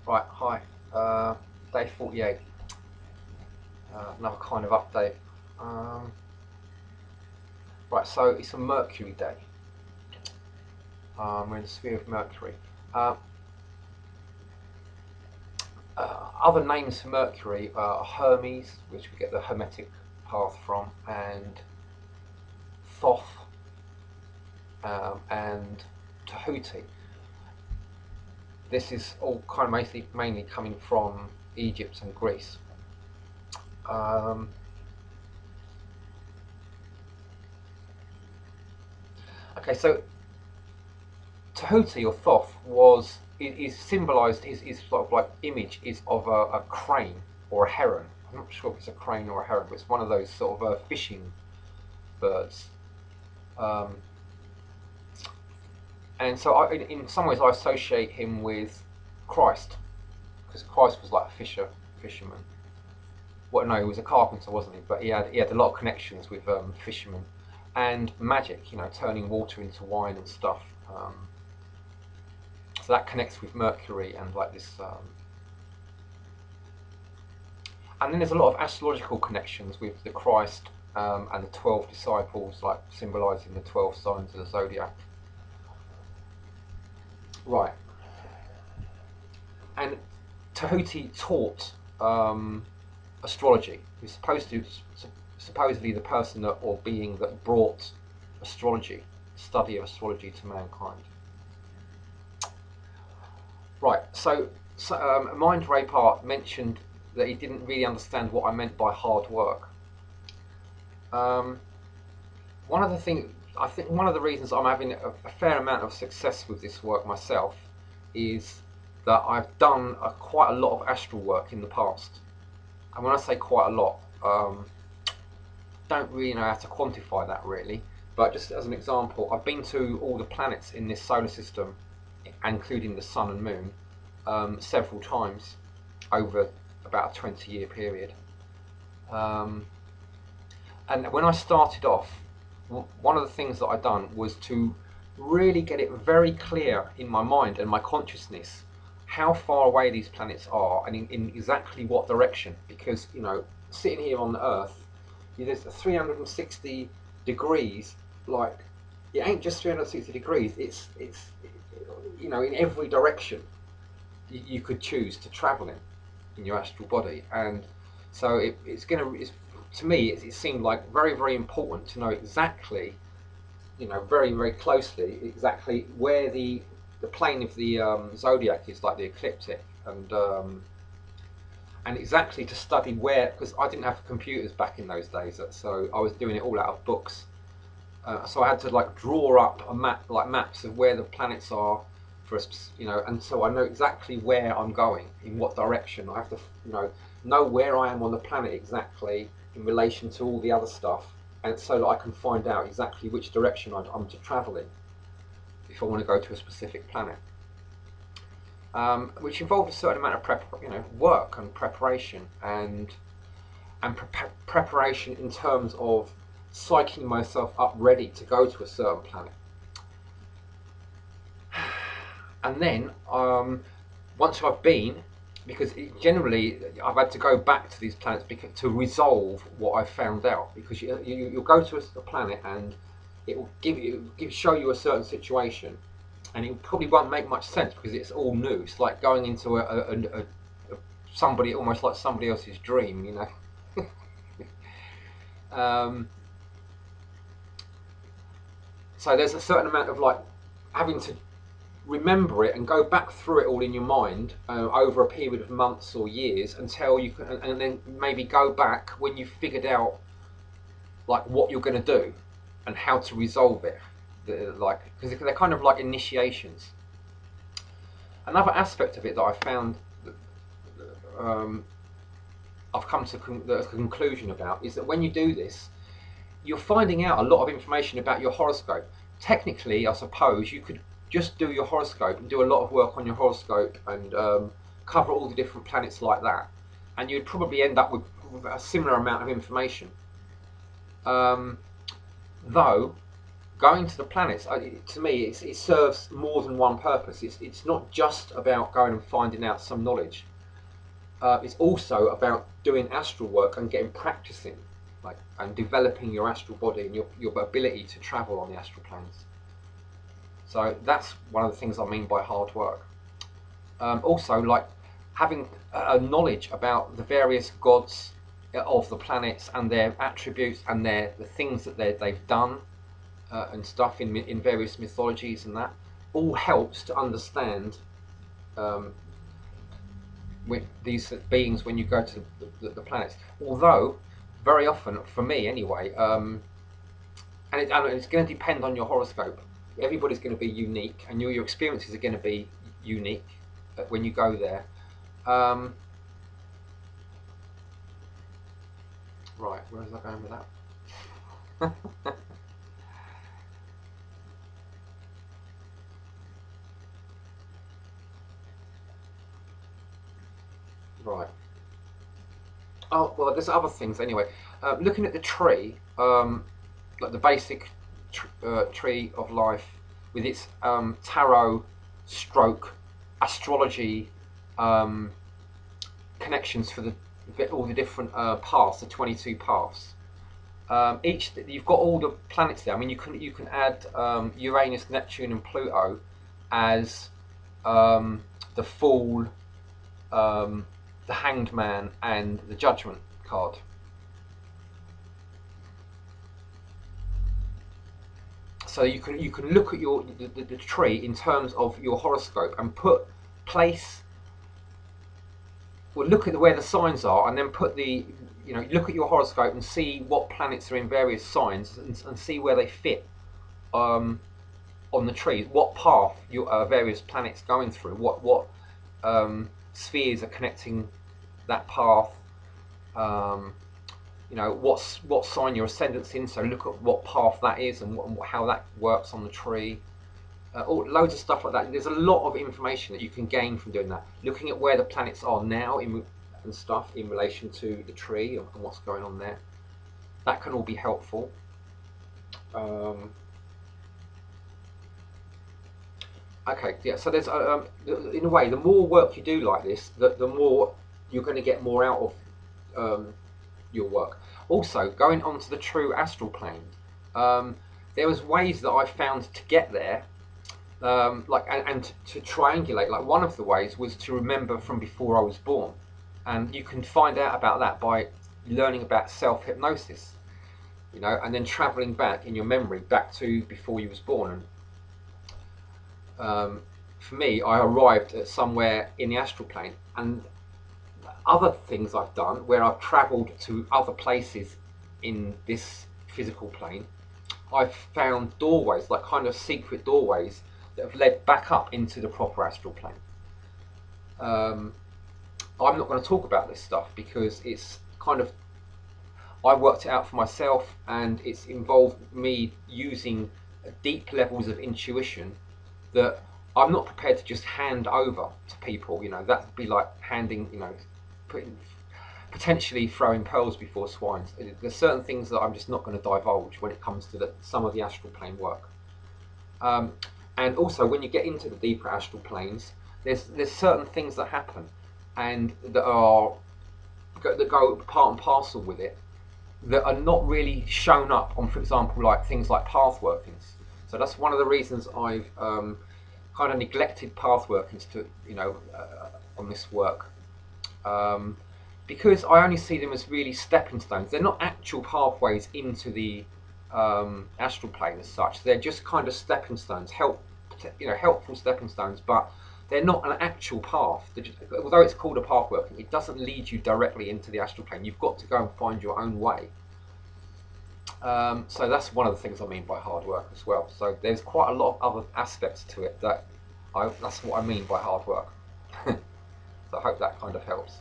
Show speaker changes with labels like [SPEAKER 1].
[SPEAKER 1] Right, hi. Day 48. Another kind of update. Um, right, so it's a Mercury day. We're in the sphere of Mercury. Uh, Other names for Mercury are Hermes, which we get the Hermetic path from, and Thoth, and Tahuti. This is all kind of mainly coming from Egypt and Greece. Um, okay, so Tahuti or Thoth is symbolised. His sort of like image is of a crane or a heron. I'm not sure if it's a crane or a heron, but it's one of those sort of fishing birds. Um, and so, in some ways, I associate him with Christ because Christ was like a fisherman. Well, no, he was a carpenter, wasn't he? But he had a lot of connections with fishermen and magic. Turning water into wine and stuff. So that connects with Mercury and like this. And then there's a lot of astrological connections with the Christ and the 12 disciples, like symbolizing the 12 signs of the zodiac. Right. And Tahuti taught astrology. He was supposedly the person that, or being that brought astrology, study of astrology to mankind. Right. So Mind Rapart mentioned that he didn't really understand what I meant by hard work. Um, One of the things I think one of the reasons I'm having a fair amount of success with this work myself is that I've done quite a lot of astral work in the past. And when I say quite a lot, don't really know how to quantify that really. But just as an example, I've been to all the planets in this solar system, including the sun and moon, several times over about a 20-year period. Um, and when I started off, one of the things that I'd done was to really get it very clear in my mind and my consciousness how far away these planets are and in exactly what direction. Because sitting here on the Earth, there's 360 degrees. Like, it ain't just 360 degrees. It's in every direction you could choose to travel in your astral body. And so to me it seemed like very, very important to know exactly, very, very closely, exactly where the plane of the zodiac is, like the ecliptic, and exactly to study where, because I didn't have computers back in those days, so I was doing it all out of books. So I had to like draw up a map, like maps of where the planets are for and so I know exactly where I'm going, in what direction. I have to, know where I am on the planet exactly in relation to all the other stuff, and so that I can find out exactly which direction I'm to travel in if I want to go to a specific planet. Which involved a certain amount of work and preparation, and preparation in terms of psyching myself up ready to go to a certain planet. And then once I've been, because generally I've had to go back to these planets to resolve what I've found out. Because you'll go to a planet and it will show you a certain situation, and it probably won't make much sense because it's all new. It's like going into somebody, almost like somebody else's dream. um, so there's a certain amount of like having to remember it and go back through it all in your mind over a period of months or years until you can, and then maybe go back when you've figured out like what you're going to do and how to resolve it. Like, because they're kind of like initiations. Another aspect of it that I found, um, I've come to the conclusion about, is that when you do this, you're finding out a lot of information about your horoscope. Technically, I suppose you could just do your horoscope and do a lot of work on your horoscope and cover all the different planets like that, and you'd probably end up with a similar amount of information. Though going to the planets, to me, it serves more than one purpose. It's not just about going and finding out some knowledge. It's also about doing astral work and getting practicing, like, and developing your astral body and your ability to travel on the astral planes. So that's one of the things I mean by hard work. Also, like having a knowledge about the various gods of the planets and their attributes and the things that they've done and stuff in various mythologies, and that all helps to understand with these beings when you go to the planets. Although very often, for me anyway, and it's going to depend on your horoscope. Everybody's going to be unique, and your experiences are going to be unique when you go there. Right, where was I going with that? Right. Oh, well, there's other things anyway. Looking at the tree, like the basic tree of life with its tarot, stroke, astrology connections for all the different paths, the 22 paths. Each you've got all the planets there. I mean, you can add Uranus, Neptune, and Pluto as the Fool, the Hanged Man, and the Judgment card. So you can look at the tree in terms of your horoscope and place. Well, look at where the signs are, and then put look at your horoscope and see what planets are in various signs, and see where they fit on the tree. What path your various planets going through? What spheres are connecting that path? What sign your ascendant's in. So look at what path that is and how that works on the tree. Loads of stuff like that. There's a lot of information that you can gain from doing that. Looking at where the planets are now and stuff in relation to the tree and what's going on there. That can all be helpful. Okay, yeah. So there's in a way, the more work you do like this, the more you're going to get more out of your work. Also, going onto the true astral plane, there was ways that I found to get there. And to triangulate, like one of the ways was to remember from before I was born, and you can find out about that by learning about self-hypnosis, and then traveling back in your memory back to before you was born. And for me, I arrived at somewhere in the astral plane, and other things I've done where I've traveled to other places in this physical plane, I've found doorways, like kind of secret doorways that have led back up into the proper astral plane. I'm not going to talk about this stuff because it's kind of, I worked it out for myself, and it's involved me using deep levels of intuition that I'm not prepared to just hand over to people. That would be like handing, potentially throwing pearls before swines. There's certain things that I'm just not going to divulge when it comes to some of the astral plane work. And also, when you get into the deeper astral planes, there's certain things that happen, and that go part and parcel with it, that are not really shown up on, for example, like things like path workings. So that's one of the reasons I've kind of neglected path workings on this work, because I only see them as really stepping stones. They're not actual pathways into the astral plane as such. They're just kind of stepping stones, helpful stepping stones, but they're not an actual path. Although it's called a path working, it doesn't lead you directly into the astral plane. You've got to go and find your own way. So that's one of the things I mean by hard work as well. So there's quite a lot of other aspects to it that's what I mean by hard work. So I hope that kind of helps.